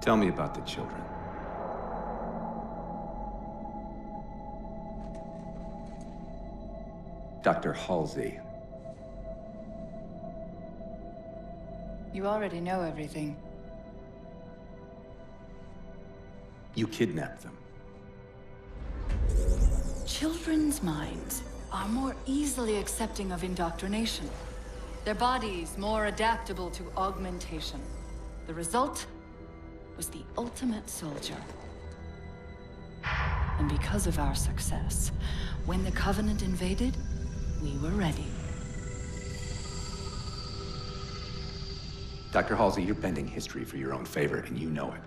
Tell me about the children. Dr. Halsey. You already know everything. You kidnapped them. Children's minds are more easily accepting of indoctrination. Their bodies more adaptable to augmentation. The result was the ultimate soldier. And because of our success, when the Covenant invaded, we were ready. Dr. Halsey, you're bending history for your own favor, and you know it.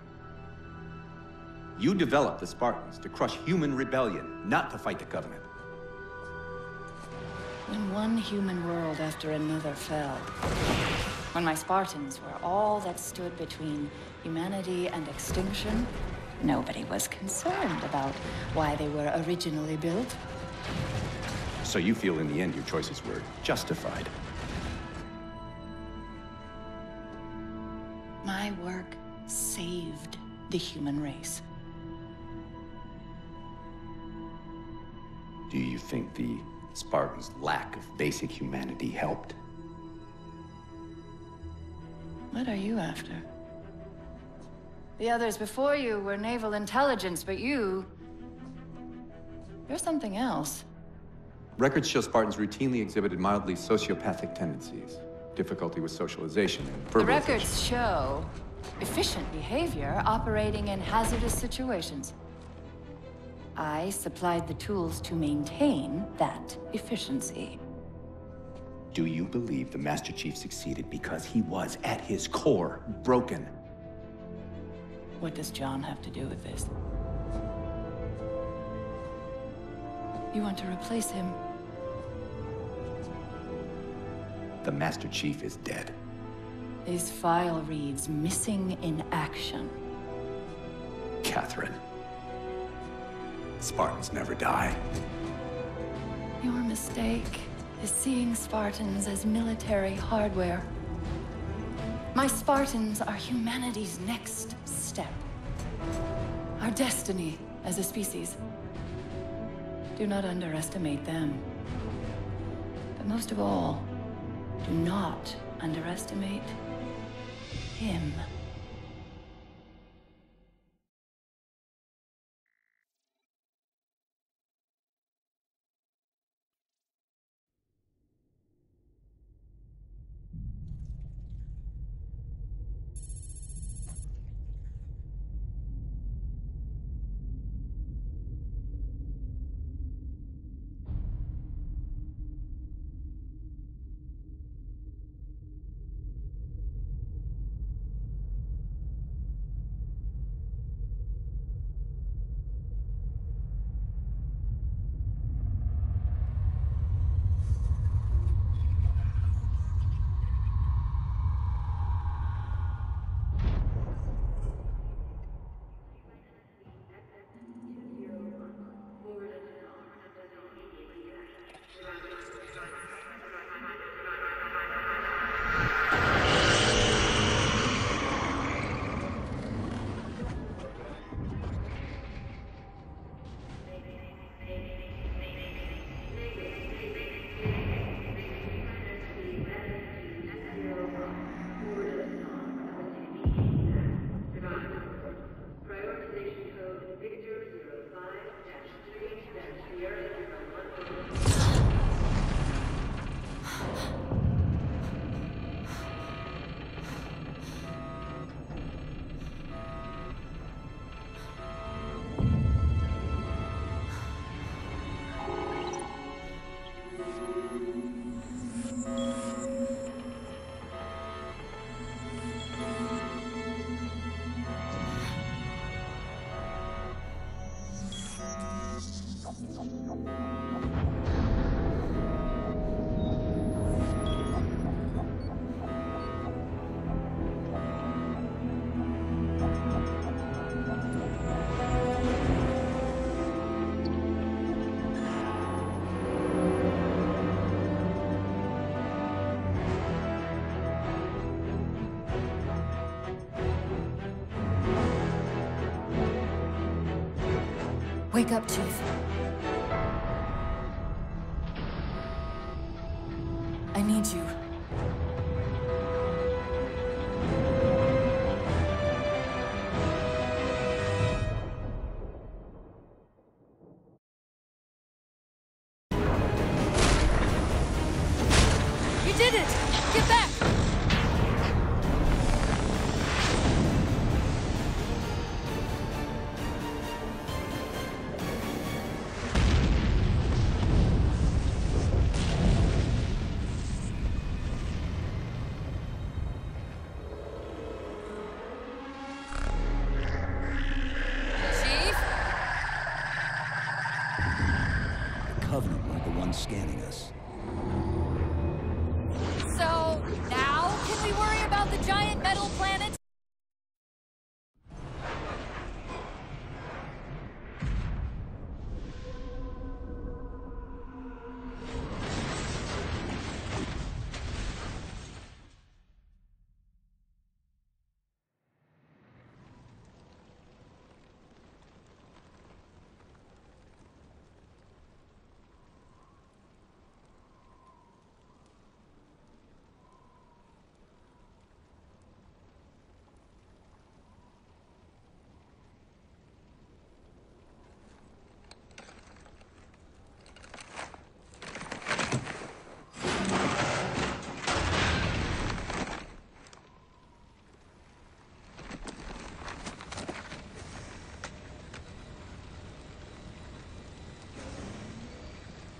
You developed the Spartans to crush human rebellion, not to fight the Covenant. When one human world after another fell, when my Spartans were all that stood between humanity and extinction, nobody was concerned about why they were originally built. So you feel in the end your choices were justified? My work saved the human race. Do you think the Spartans' lack of basic humanity helped? What are you after? The others before you were naval intelligence, but you're something else. Records show Spartans routinely exhibited mildly sociopathic tendencies, difficulty with socialization, and verbalization. The records show efficient behavior operating in hazardous situations. I supplied the tools to maintain that efficiency. Do you believe the Master Chief succeeded because he was, at his core, broken? What does John have to do with this? You want to replace him? The Master Chief is dead. His file reads missing in action. Catherine. Spartans never die. Your mistake is seeing Spartans as military hardware. My Spartans are humanity's next step. Our destiny as a species. Do not underestimate them. But most of all, do not underestimate him. Wake up, Chief. I need you. You did it! Get back! Covenant weren't the ones scanning us. So, now can we worry about the giant metal planet?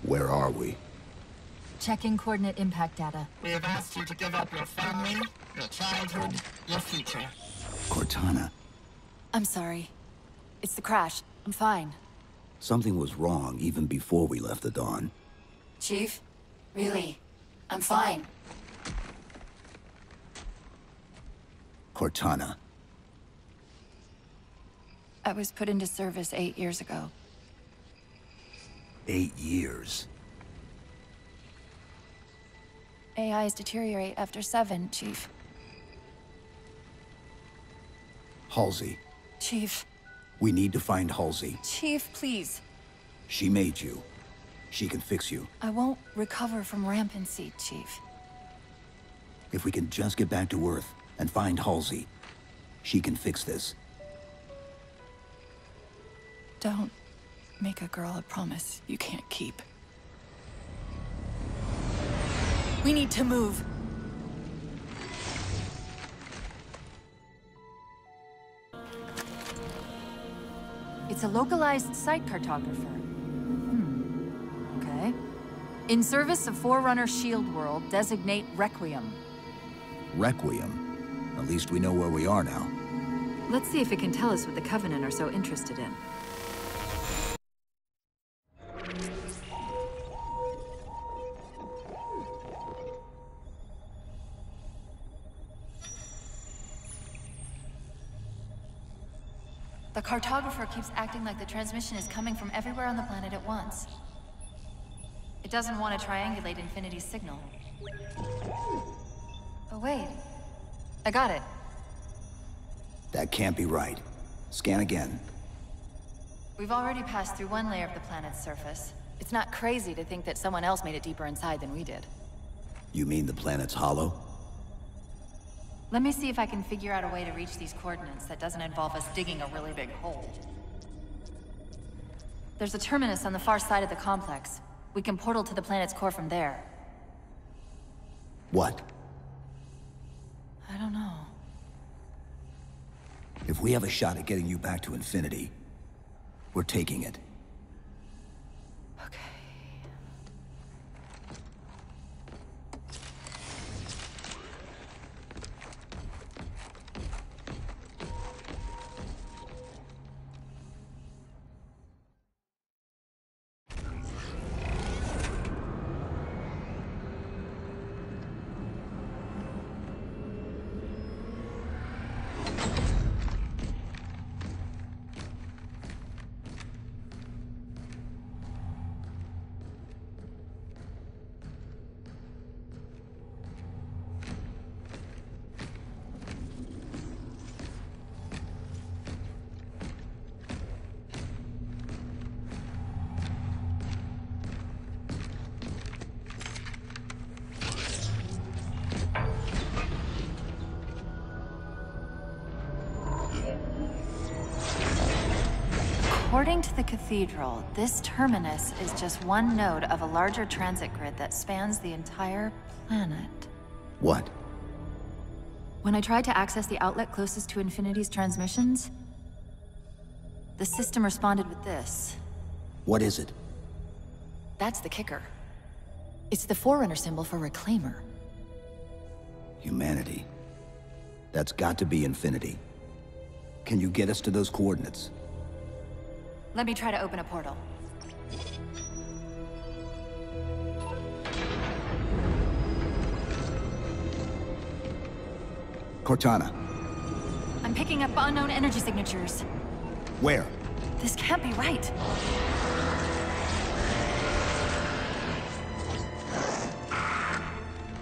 Where are we? Checking coordinate impact data. We have asked you to give up your family, your childhood, your future. Cortana. I'm sorry. It's the crash. I'm fine. Something was wrong even before we left the Dawn. Chief? Really? I'm fine. Cortana. I was put into service 8 years ago. 8 years. AIs deteriorate after 7, Chief. Halsey. Chief. We need to find Halsey. Chief, please. She made you. She can fix you. I won't recover from rampancy, Chief. If we can just get back to Earth and find Halsey, she can fix this. Don't make a girl a promise you can't keep. We need to move. It's a localized site cartographer. Okay. In service of Forerunner Shield World, designate Requiem. Requiem. At least we know where we are now. Let's see if it can tell us what the Covenant are so interested in. The cartographer keeps acting like the transmission is coming from everywhere on the planet at once. It doesn't want to triangulate Infinity's signal. Oh wait. I got it. That can't be right. Scan again. We've already passed through one layer of the planet's surface. It's not crazy to think that someone else made it deeper inside than we did. You mean the planet's hollow? Let me see if I can figure out a way to reach these coordinates that doesn't involve us digging a really big hole. There's a terminus on the far side of the complex. We can portal to the planet's core from there. What? I don't know. If we have a shot at getting you back to Infinity, we're taking it. Okay. According to the Cathedral, this terminus is just one node of a larger transit grid that spans the entire planet. What? When I tried to access the outlet closest to Infinity's transmissions, the system responded with this. What is it? That's the kicker. It's the Forerunner symbol for Reclaimer. Humanity. That's got to be Infinity. Can you get us to those coordinates? Let me try to open a portal. Cortana. I'm picking up unknown energy signatures. Where? This can't be right.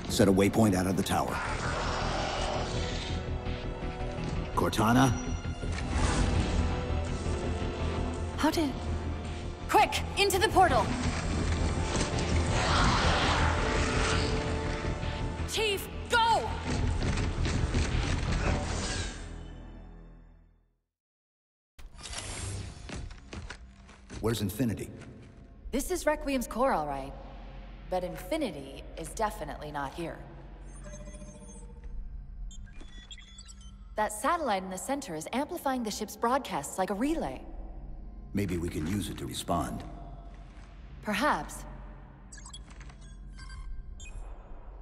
Set a waypoint out of the tower. Cortana? How did... Quick! Into the portal! Chief, go! Where's Infinity? This is Requiem's core, all right. But Infinity is definitely not here. That satellite in the center is amplifying the ship's broadcasts like a relay. Maybe we can use it to respond. Perhaps.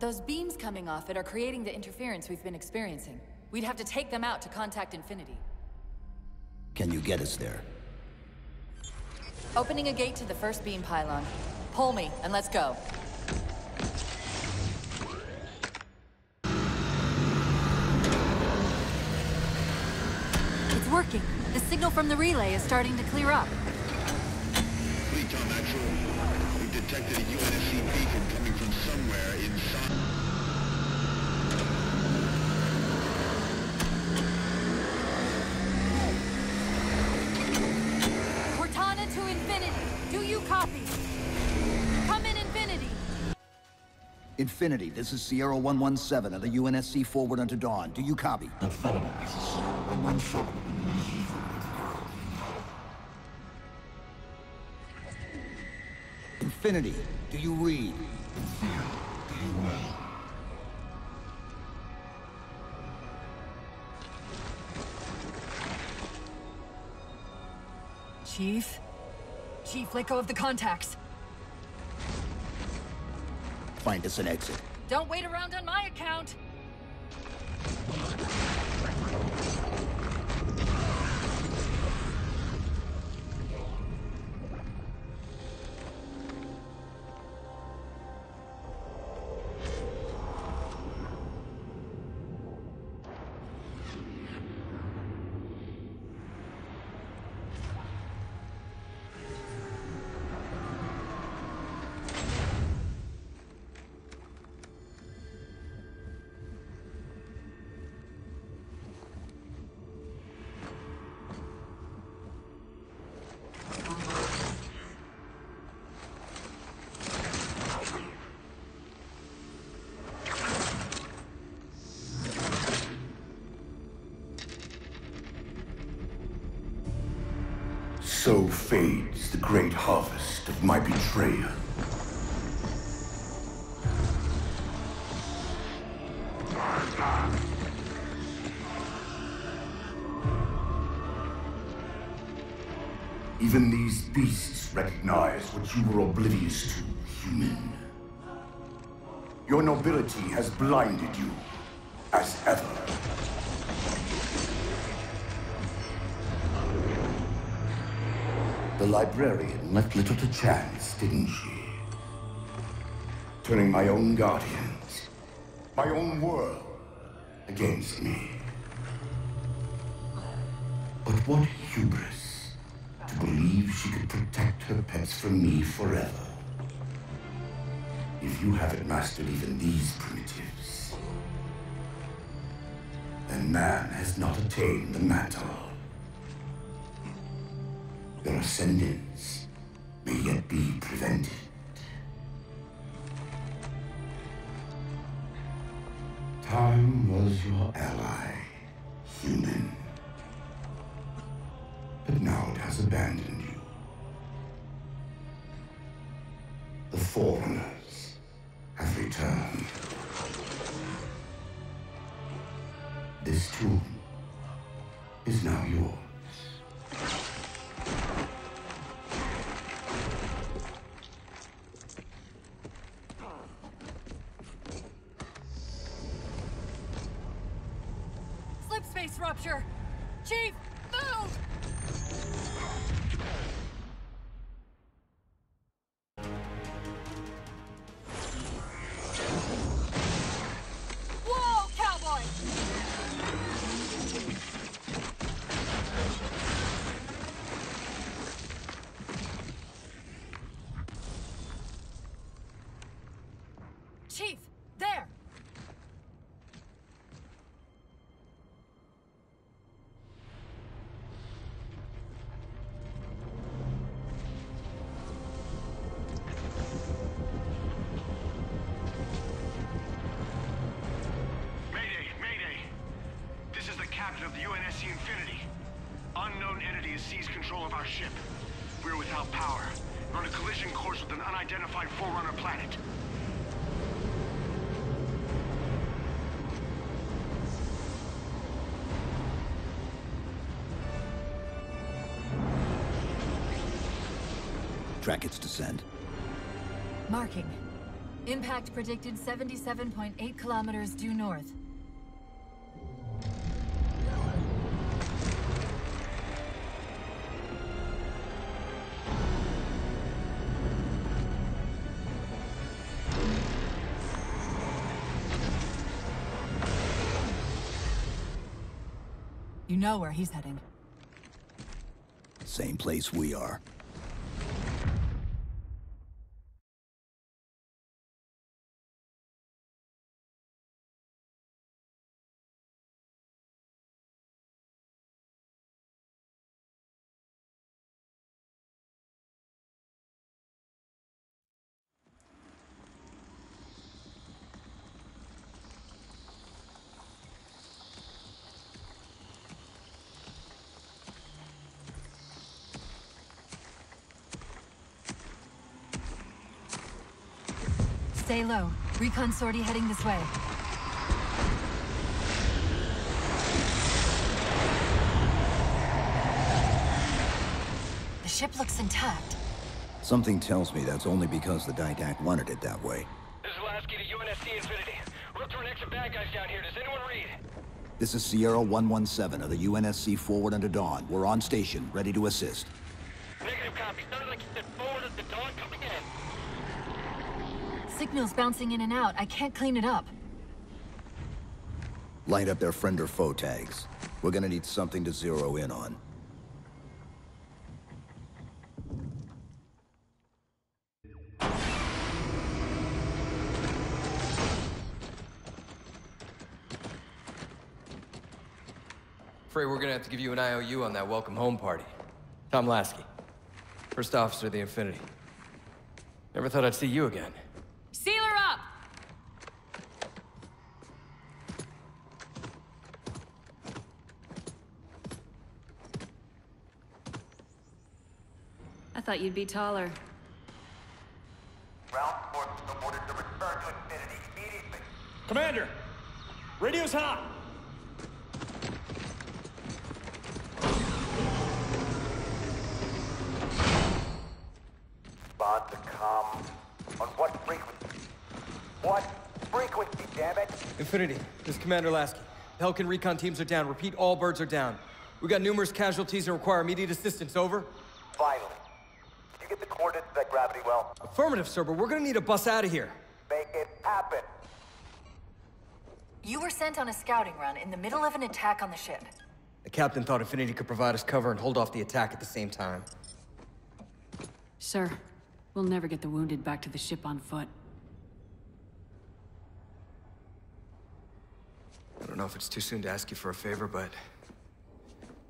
Those beams coming off it are creating the interference we've been experiencing. We'd have to take them out to contact Infinity. Can you get us there? Opening a gate to the first beam pylon. Pull me, and let's go. It's working. The signal from the relay is starting to clear up. Fleet on Actual. We've detected a UNSC beacon coming from somewhere inside. Cortana to Infinity. Do you copy? Come in, Infinity. Infinity, this is Sierra 117 of the UNSC forward unto dawn. Do you copy? Infinity, do you read? Chief? Chief, let go of the contacts. Find us an exit. Don't wait around on my account. So fades the great harvest of my betrayal. Even these beasts recognize what you were oblivious to, human. Your nobility has blinded you, as ever. The librarian left little to chance, didn't she? Turning my own guardians, my own world, against me. But what hubris to believe she could protect her pets from me forever. If you haven't mastered even these primitives, then man has not attained the mantle. Your ascendance may yet be prevented. Time was your ally, human. But now it has abandoned you. The Forerunners have returned. This tomb is now yours. Slip space rupture! Chief, move! Whoa, cowboy! Chief, there! Mayday! Mayday! This is the captain of the UNSC Infinity. Unknown entity has seized control of our ship. We're without power. We're on a collision course with an unidentified Forerunner planet. Track its descent. Marking. Impact predicted 77.8 kilometers due north. You know where he's heading. Same place we are. Stay low. Recon sortie heading this way. The ship looks intact. Something tells me that's only because the Didact wanted it that way. This is Lasky to UNSC Infinity. We're up to an extra bad guys down here. Does anyone read? This is Sierra 117 of the UNSC Forward Unto Dawn. We're on station, ready to assist. Negative copy. Sounded like you said forward at the dawn coming in. Signal's bouncing in and out. I can't clean it up. Light up their friend or foe tags. We're gonna need something to zero in on. Afraid we're gonna have to give you an IOU on that welcome home party. Tom Lasky, first officer of the Infinity. Never thought I'd see you again. Sealer up! I thought you'd be taller. Ground forces are ordered to return to Infinity immediately. Commander! Radio's hot! Respond to comm. On what frequency? What frequency, damn it? Infinity, this is Commander Lasky. Pelican recon teams are down. Repeat, all birds are down. We got numerous casualties and require immediate assistance, over. Finally. Did you get the coordinates of that gravity well? Affirmative, sir, but we're gonna need a bus out of here. Make it happen. You were sent on a scouting run in the middle of an attack on the ship. The captain thought Infinity could provide us cover and hold off the attack at the same time. Sir, we'll never get the wounded back to the ship on foot. I don't know if it's too soon to ask you for a favor, but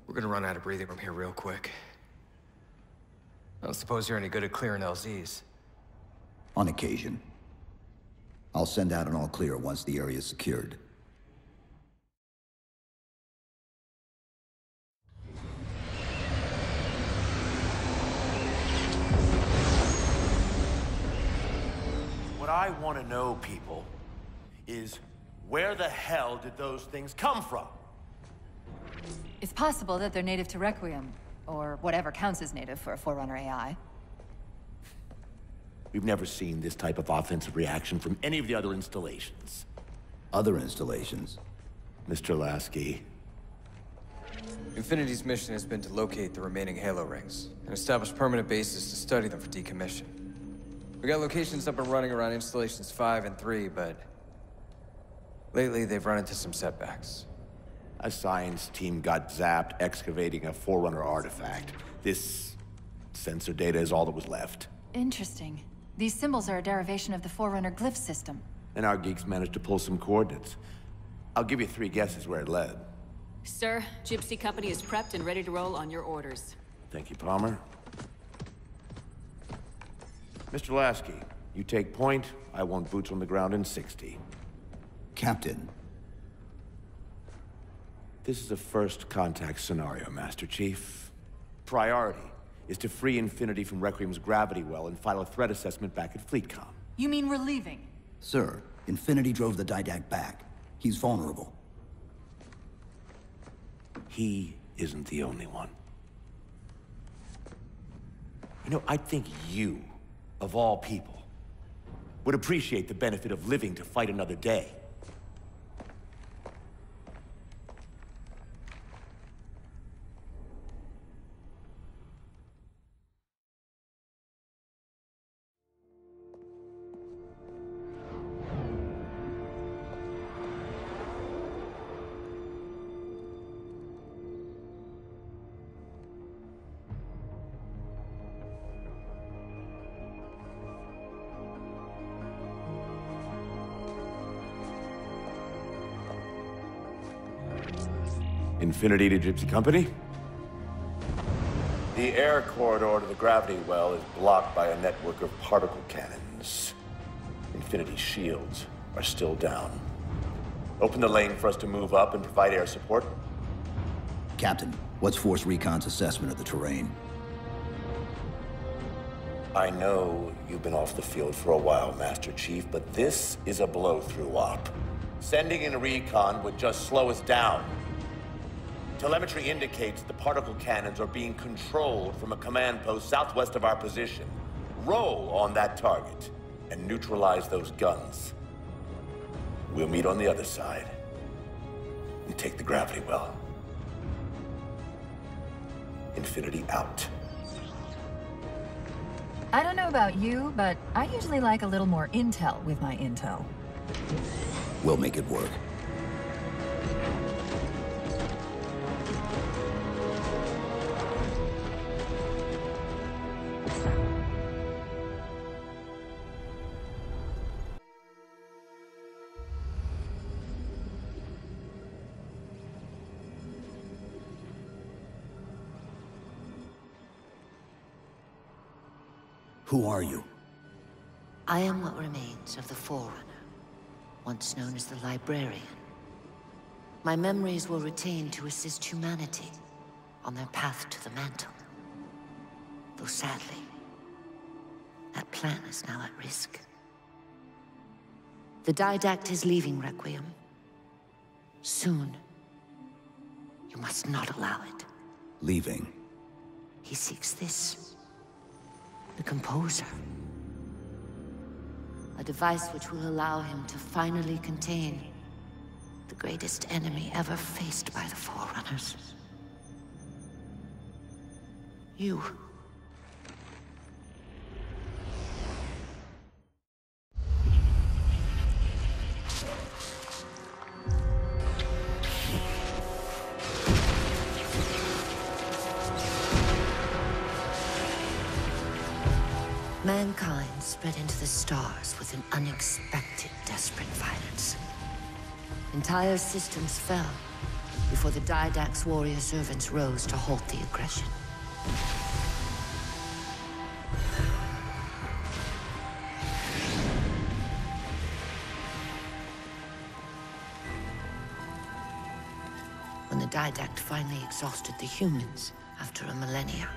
we're gonna run out of breathing room here real quick. I don't suppose you're any good at clearing LZs. On occasion. I'll send out an all clear once the area is secured. what I want to know, people, is where the hell did those things come from? It's possible that they're native to Requiem, or whatever counts as native for a Forerunner AI. We've never seen this type of offensive reaction from any of the other installations. Other installations? Mr. Lasky. Infinity's mission has been to locate the remaining Halo rings, and establish permanent bases to study them for decommission. We got locations up and running around installations 5 and 3, but lately they've run into some setbacks. A science team got zapped excavating a Forerunner artifact. This sensor data is all that was left. Interesting. These symbols are a derivation of the Forerunner glyph system. And our geeks managed to pull some coordinates. I'll give you 3 guesses where it led. Sir, Gypsy Company is prepped and ready to roll on your orders. Thank you, Palmer. Mr. Lasky, you take point. I want boots on the ground in 60. Captain. This is a first contact scenario, Master Chief. Priority is to free Infinity from Requiem's gravity well and file a threat assessment back at FleetCom. You mean we're leaving? Sir, Infinity drove the Didact back. He's vulnerable. He isn't the only one. You know, I think you, of all people, would appreciate the benefit of living to fight another day. Infinity to Gypsy Company? The air corridor to the gravity well is blocked by a network of particle cannons. Infinity's shields are still down. Open the lane for us to move up and provide air support. Captain, what's Force Recon's assessment of the terrain? I know you've been off the field for a while, Master Chief, but this is a blow-through op. Sending in a recon would just slow us down. Telemetry indicates the particle cannons are being controlled from a command post southwest of our position. Roll on that target and neutralize those guns. We'll meet on the other side and take the gravity well. Infinity out. I don't know about you, but I usually like a little more intel with my intel. We'll make it work. Who are you? I am what remains of the Forerunner, once known as the Librarian. My memories were retained to assist humanity on their path to the mantle. Though sadly, that plan is now at risk. The Didact is leaving Requiem. Soon. You must not allow it. Leaving? He seeks this. The Composer. A device which will allow him to finally contain the greatest enemy ever faced by the Forerunners. You. Mankind spread into the stars with an unexpected, desperate violence. Entire systems fell before the Didact's warrior servants rose to halt the aggression. When the Didact finally exhausted the humans after a millennia,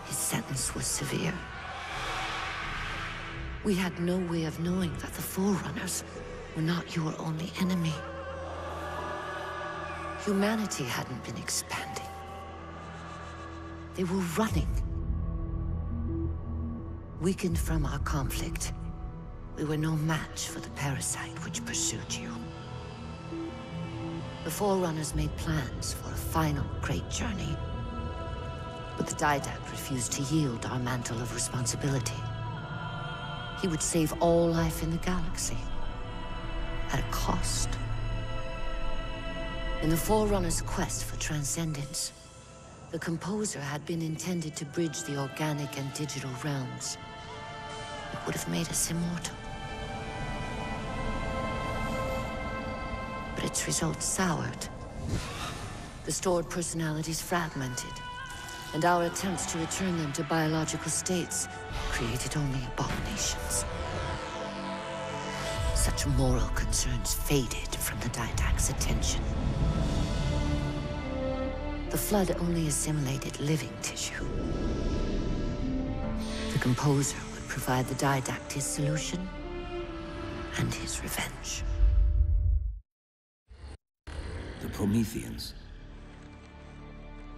his sentence was severe. We had no way of knowing that the Forerunners were not your only enemy. Humanity hadn't been expanding. They were running. Weakened from our conflict, we were no match for the parasite which pursued you. The Forerunners made plans for a final great journey, but the Didact refused to yield our mantle of responsibility. He would save all life in the galaxy, at a cost. In the Forerunners' quest for transcendence, the Composer had been intended to bridge the organic and digital realms. It would have made us immortal. But its results soured. The stored personalities fragmented, and our attempts to return them to biological states created only abominations. Such moral concerns faded from the Didact's attention. The Flood only assimilated living tissue. The Composer would provide the Didact his solution and his revenge. The Prometheans.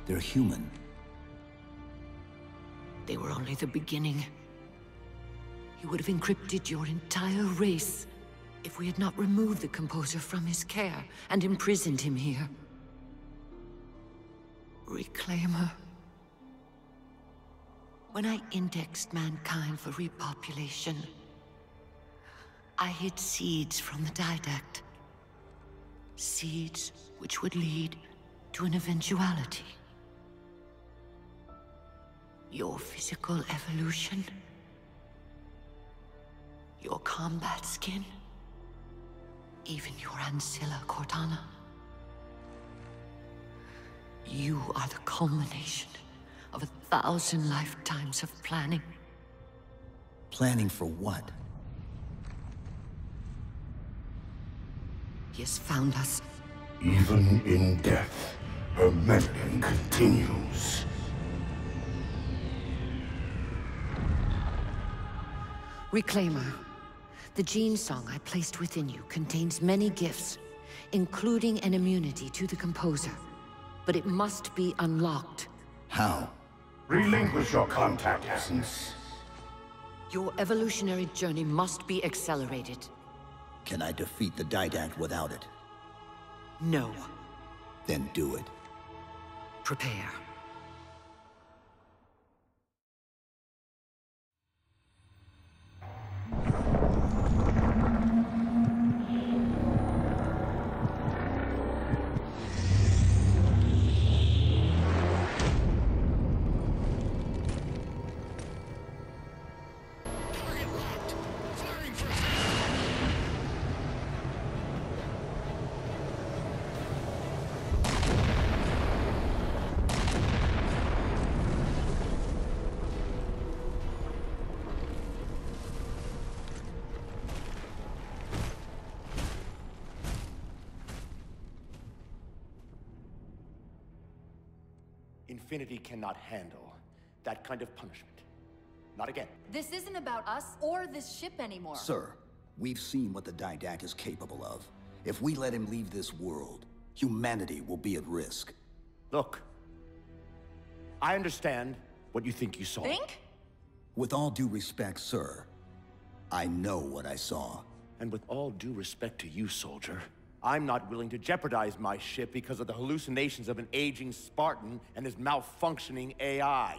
They're human. They were only the beginning. He would have encrypted your entire race if we had not removed the Composer from his care and imprisoned him here. Reclaimer. When I indexed mankind for repopulation, I hid seeds from the Didact. Seeds which would lead to an eventuality. Your physical evolution, your combat skin, even your ancilla Cortana. You are the culmination of 1,000 lifetimes of planning. Planning for what? He has found us. Even in death, her meddling continues. Reclaimer. The gene song I placed within you contains many gifts, including an immunity to the Composer. But it must be unlocked. How? Relinquish your contact essence. Your evolutionary journey must be accelerated. Can I defeat the Didact without it? No. Then do it. Prepare. Infinity cannot handle that kind of punishment. Not again. This isn't about us or this ship anymore. Sir, we've seen what the Didact is capable of. If we let him leave this world, humanity will be at risk. Look, I understand what you think you saw. Think? With all due respect, sir, I know what I saw. And with all due respect to you, soldier, I'm not willing to jeopardize my ship because of the hallucinations of an aging Spartan and his malfunctioning AI.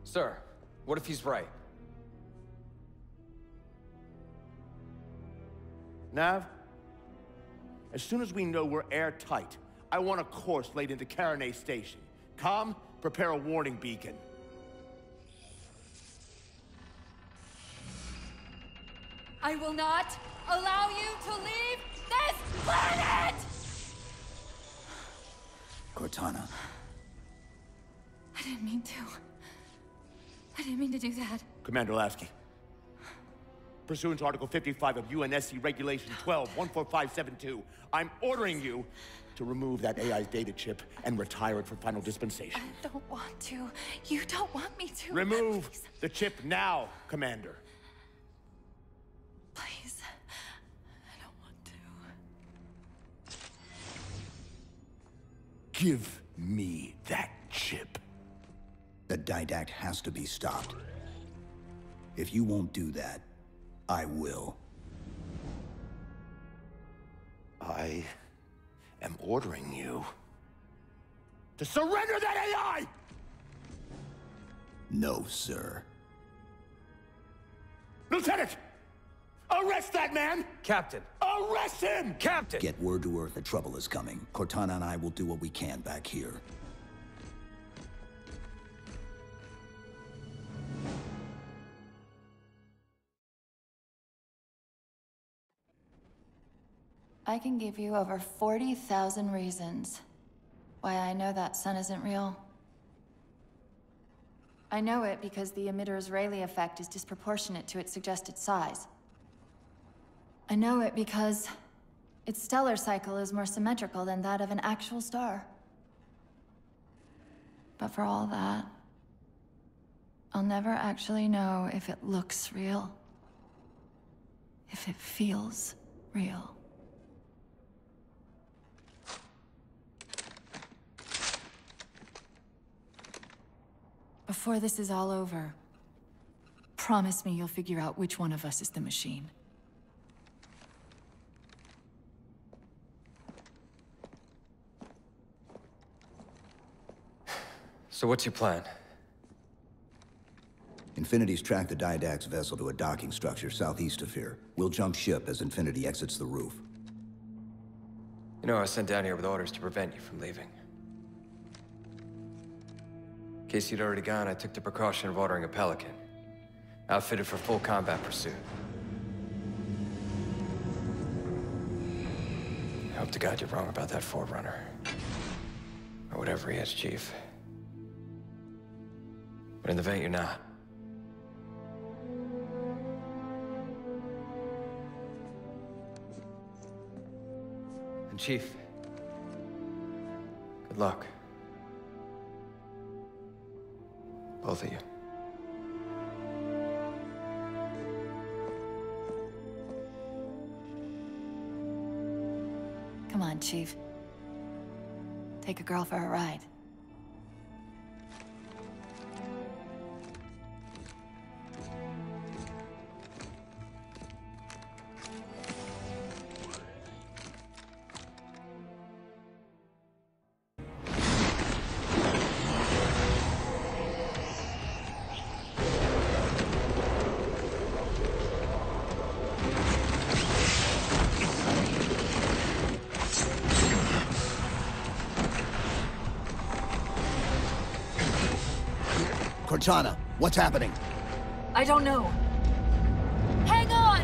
Sir, what if he's right? Nav, as soon as we know we're airtight, I want a course laid into Karenay Station. Com, prepare a warning beacon. I will not allow you to leave this planet! Cortana. I didn't mean to. I didn't mean to do that. Commander Lasky. pursuant to Article 55 of UNSC Regulation 12-14572, I'm ordering you to remove that AI's data chip and retire it for final dispensation. I don't want to. You don't want me to. Remove the chip now, Commander. Please. I don't want to. Give me that chip. The Didact has to be stopped. If you won't do that, I will. I am ordering you to surrender that AI! No, sir. Lieutenant! Arrest that man! Captain! Arrest him! Captain! Get word to Earth that trouble is coming. Cortana and I will do what we can back here. I can give you over 40,000 reasons why I know that sun isn't real. I know it because the emitter's Rayleigh effect is disproportionate to its suggested size. I know it because its stellar cycle is more symmetrical than that of an actual star. But for all that, I'll never actually know if it looks real. If it feels real. Before this is all over, promise me you'll figure out which one of us is the machine. So what's your plan? Infinity's tracked the Didact's vessel to a docking structure southeast of here. We'll jump ship as Infinity exits the roof. You know, I was sent down here with orders to prevent you from leaving. In case you'd already gone, I took the precaution of ordering a Pelican. Outfitted for full combat pursuit. I hope to God you're wrong about that Forerunner. Or whatever he is, Chief. But in the event you're not. And Chief, good luck. Both of you. Come on, Chief. Take a girl for a ride. Cortana, what's happening? I don't know. Hang on!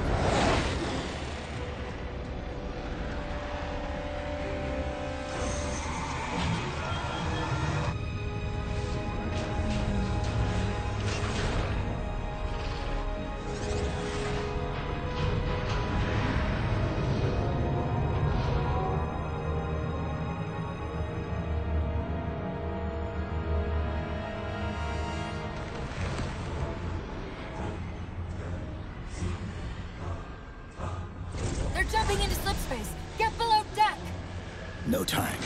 Jumping into slip space. Get below deck. No time.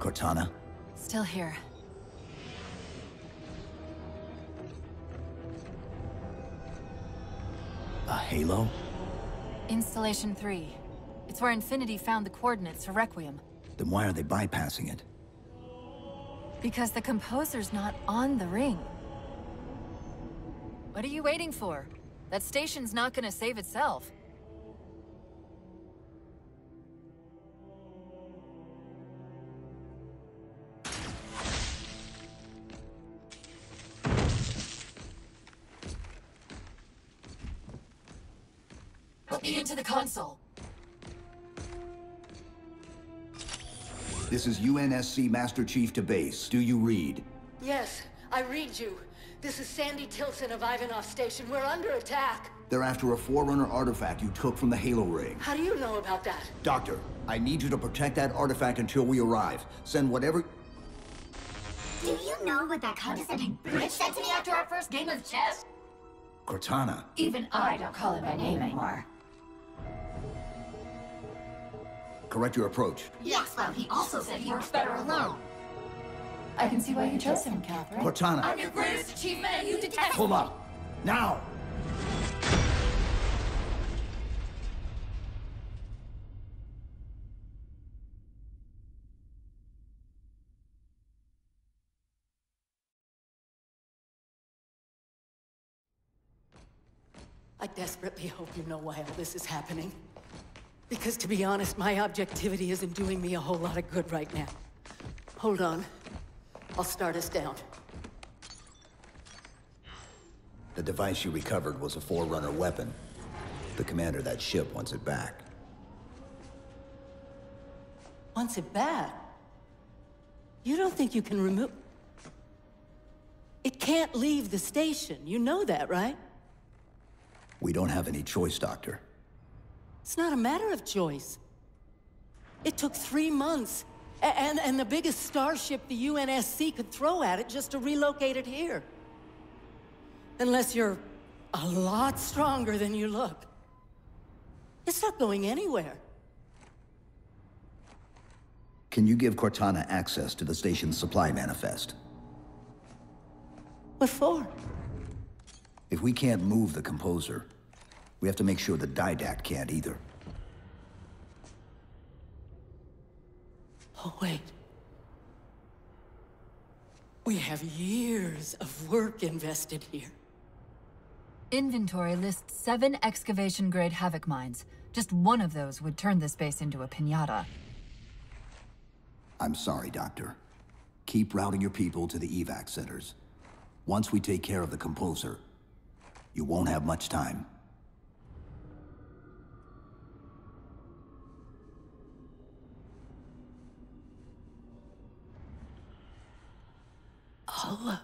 Cortana? Still here. A halo? Installation 3. It's where Infinity found the coordinates for Requiem. Then why are they bypassing it? Because the Composer's not on the ring. What are you waiting for? That station's not gonna save itself. Put me into the console. This is UNSC Master Chief to base. Do you read? Yes, I read you. This is Sandy Tilson of Ivanov Station. We're under attack. They're after a Forerunner artifact you took from the Halo ring. How do you know about that? Doctor, I need you to protect that artifact until we arrive. Send whatever... Do you know what that condescending bitch said to me after our first game of chess? Cortana. Even I don't call him by name anymore. Correct your approach. Yes, well, he also said he works better alone. I can see why you chose him, Catherine. Cortana. I'm your greatest achievement and you detest Pull up. Now! I desperately hope you know why all this is happening. Because to be honest, my objectivity isn't doing me a whole lot of good right now. Hold on. I'll start us down. The device you recovered was a Forerunner weapon. The commander of that ship wants it back. Wants it back? You don't think you can remove... It can't leave the station. You know that, right? We don't have any choice, Doctor. It's not a matter of choice. It took 3 months, and the biggest starship the UNSC could throw at it just to relocate it here. Unless you're a lot stronger than you look. It's not going anywhere. Can you give Cortana access to the station's supply manifest? What for? If we can't move the Composer, we have to make sure the Didact can't either. Oh, wait. We have years of work invested here. Inventory lists 7 excavation-grade Havoc mines. Just one of those would turn this base into a piñata. I'm sorry, Doctor. Keep routing your people to the evac centers. Once we take care of the Composer, you won't have much time. I'll,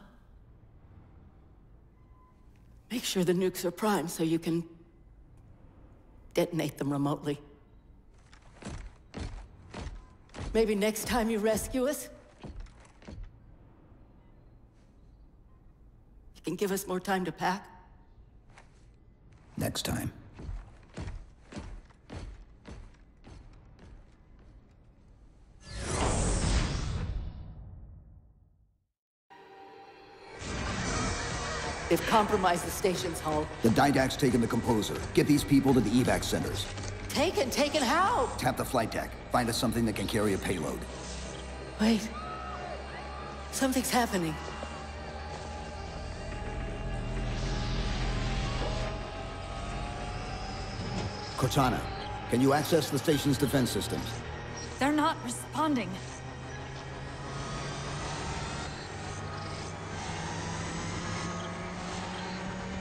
make sure the nukes are primed so you can detonate them remotely. Maybe next time you rescue us, you can give us more time to pack. Next time. They've compromised the station's hull. The Didact's taken the Composer. Get these people to the evac centers. Taken how? Tap the flight deck. Find us something that can carry a payload. Wait. Something's happening. Cortana, can you access the station's defense systems? They're not responding.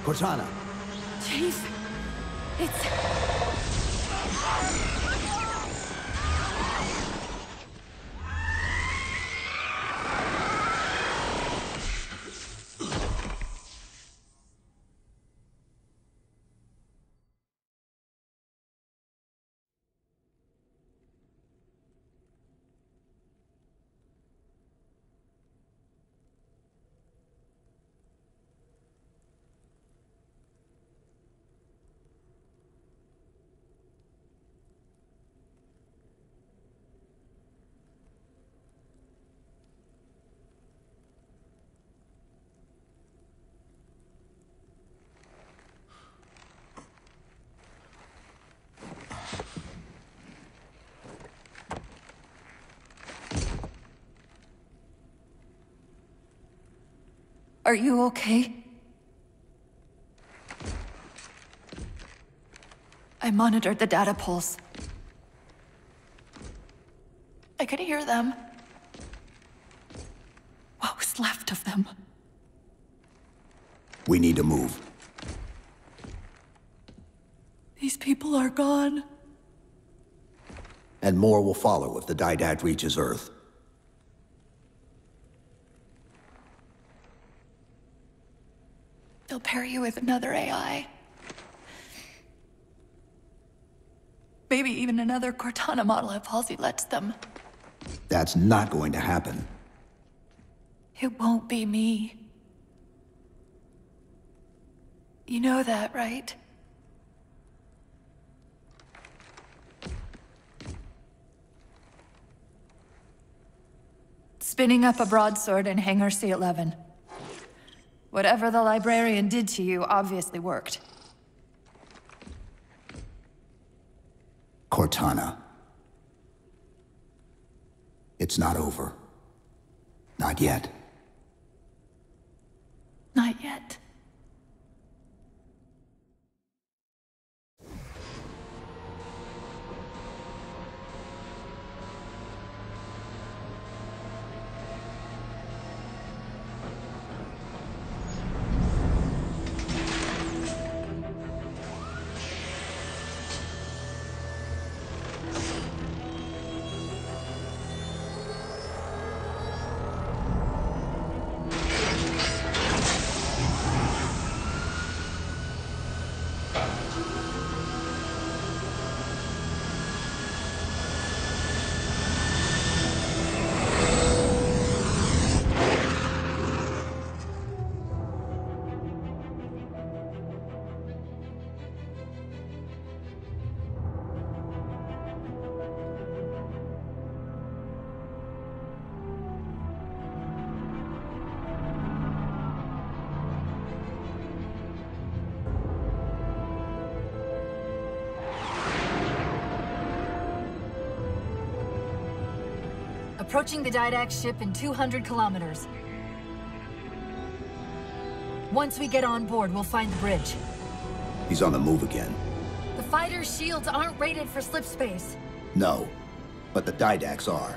Cortana! Chief, it's... Are you okay? I monitored the data pulse. I could hear them. What was left of them? We need to move. These people are gone. And more will follow if the Didact reaches Earth. They'll pair you with another AI. Maybe even another Cortana model if Halsey lets them. That's not going to happen. It won't be me. You know that, right? Spinning up a broadsword in Hangar C-11. Whatever the librarian did to you obviously worked. Cortana. It's not over. Not yet. Not yet. Approaching the Didact ship in 200 kilometers. Once we get on board, we'll find the bridge. He's on the move again. The fighter's shields aren't rated for slip space. No, but the Didacts are.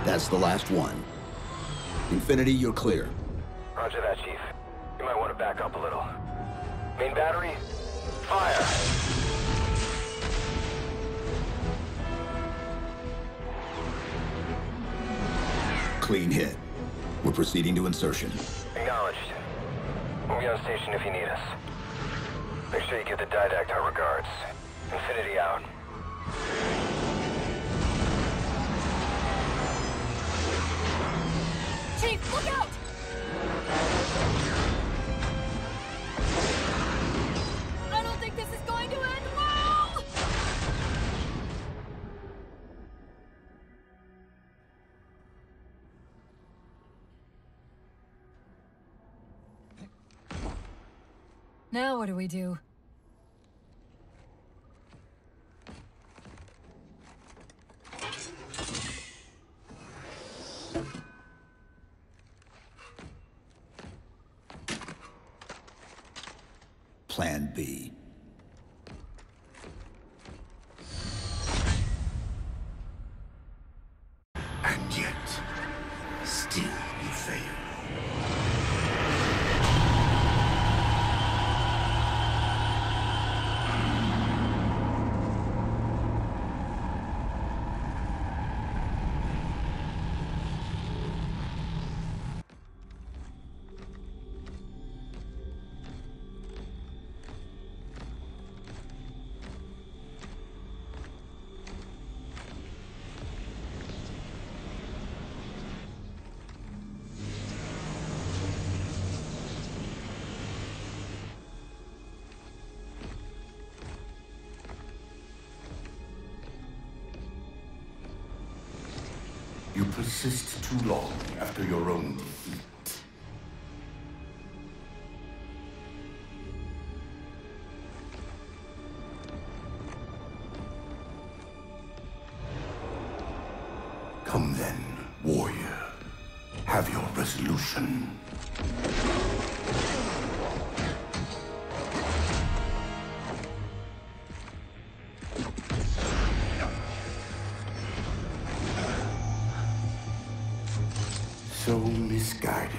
That's the last one. Infinity, you're clear. Roger that, Chief. You might want to back up a little. Main battery, fire! Clean hit. We're proceeding to insertion. Acknowledged. We'll be on station if you need us. Make sure you give the Didact our regards. Infinity out. Chief, look out! I don't think this is going to end well! Now what do we do? Plan B. And yet, still you fail. persist too long after your own defeat. Come then, warrior. Have your resolution. So misguided.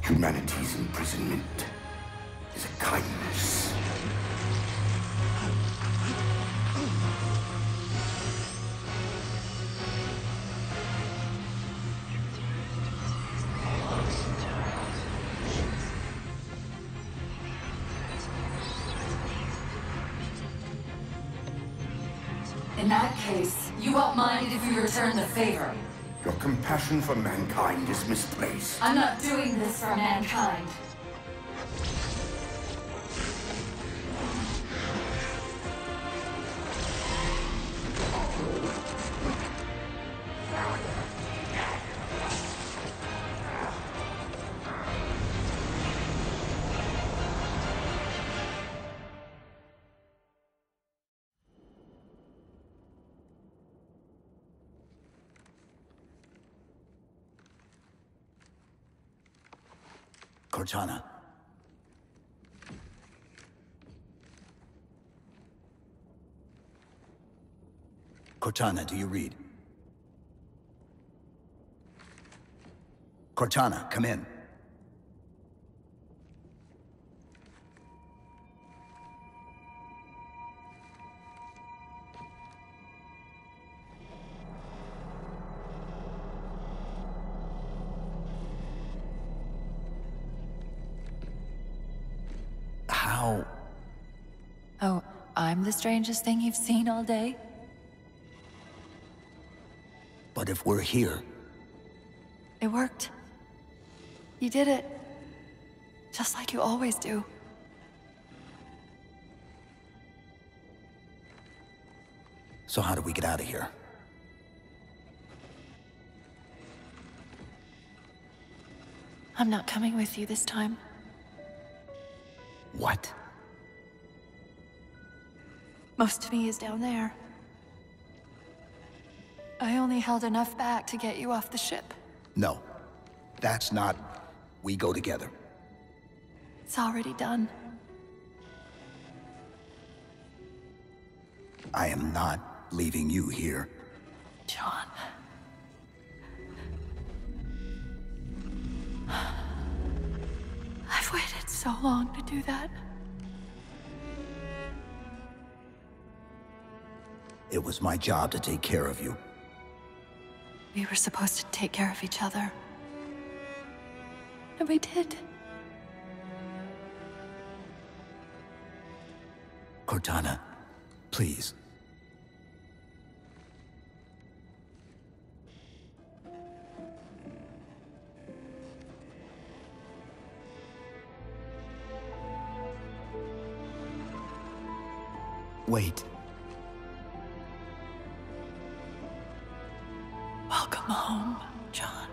Humanity's imprisonment is a kindness. In that case, you won't mind if we return the favor. Your compassion for mankind is misplaced. I'm not doing this for mankind. Cortana. Cortana, do you read? Cortana, come in. How? Oh, I'm the strangest thing you've seen all day? But if we're here... It worked. You did it. Just like you always do. So how do we get out of here? I'm not coming with you this time. What? Most of me is down there. I only held enough back to get you off the ship. No. That's not... We go together. It's already done. I am not leaving you here. John. I've waited so long to do that. It was my job to take care of you. We were supposed to take care of each other. And we did. Cortana, please. Wait. Welcome home, John.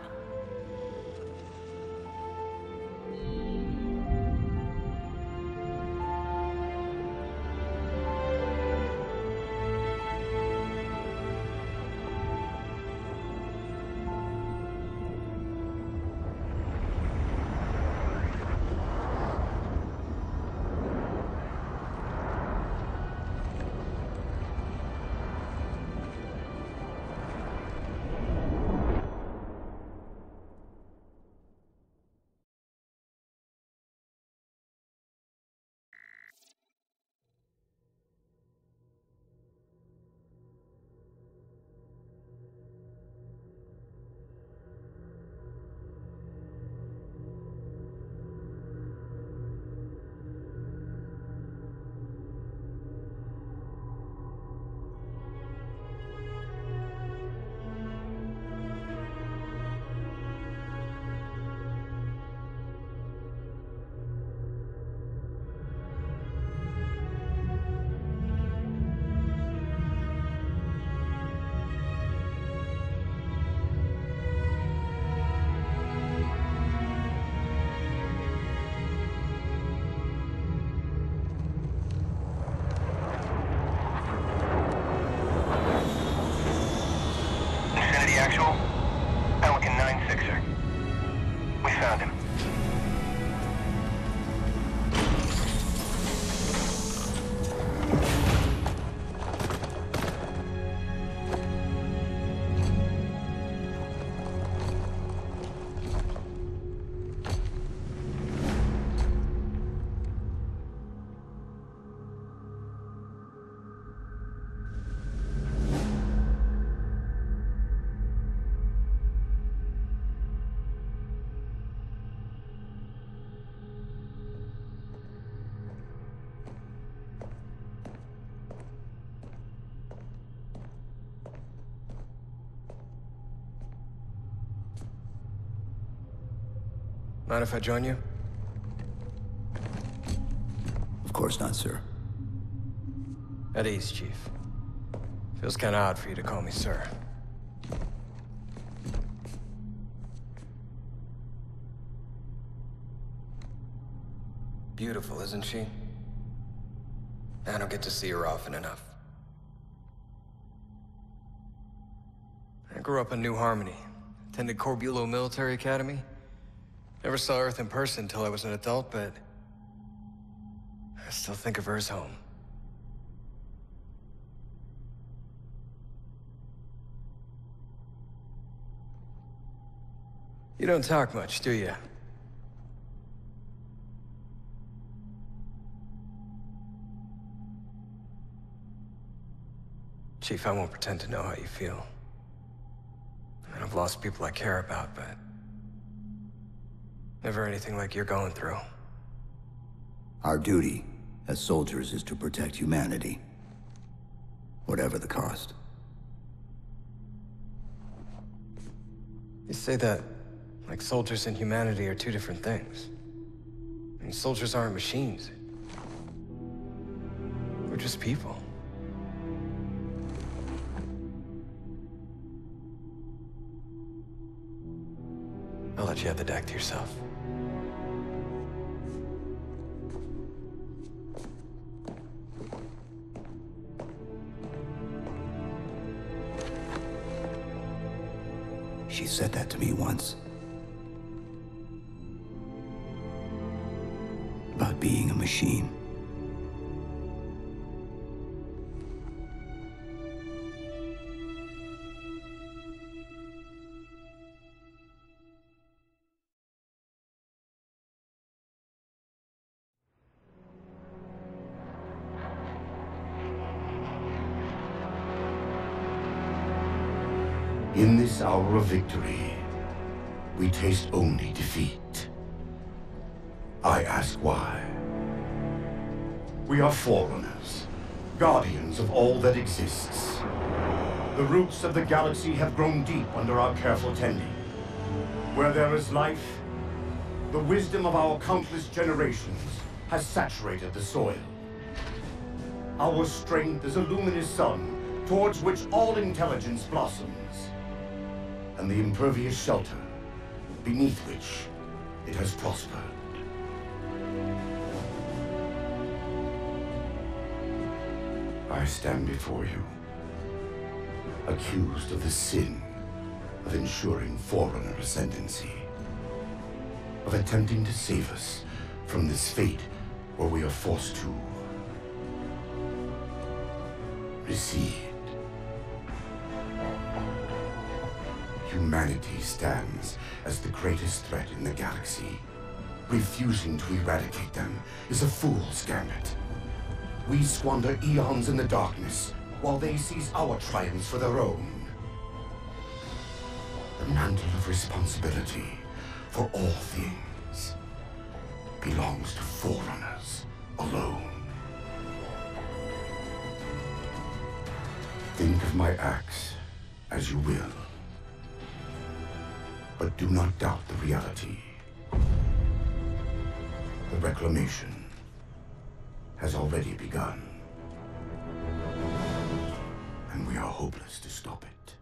Mind if I join you? Of course not, sir. At ease, Chief. Feels kinda odd for you to call me sir. Beautiful, isn't she? I don't get to see her often enough. I grew up in New Harmony. Attended Corbulo Military Academy. Never saw Earth in person until I was an adult, but I still think of her as home. You don't talk much, do you? Chief, I won't pretend to know how you feel. I've lost people I care about, but never anything like you're going through. Our duty as soldiers is to protect humanity, whatever the cost. You say that like soldiers and humanity are two different things. I mean, soldiers aren't machines. We're just people. I'll let you have the deck to yourself. She said that to me once. About being a machine. In this hour of victory, we taste only defeat. I ask why. We are Forerunners, guardians of all that exists. The roots of the galaxy have grown deep under our careful tending. Where there is life, the wisdom of our countless generations has saturated the soil. Our strength is a luminous sun towards which all intelligence blossoms, and the impervious shelter beneath which it has prospered. I stand before you, accused of the sin of ensuring Forerunner ascendancy, of attempting to save us from this fate where we are forced to recede. Humanity stands as the greatest threat in the galaxy. Refusing to eradicate them is a fool's gambit. We squander eons in the darkness, while they seize our triumphs for their own. The mantle of responsibility for all things belongs to Forerunners alone. Think of my acts as you will, but do not doubt the reality. The reclamation has already begun, and we are hopeless to stop it.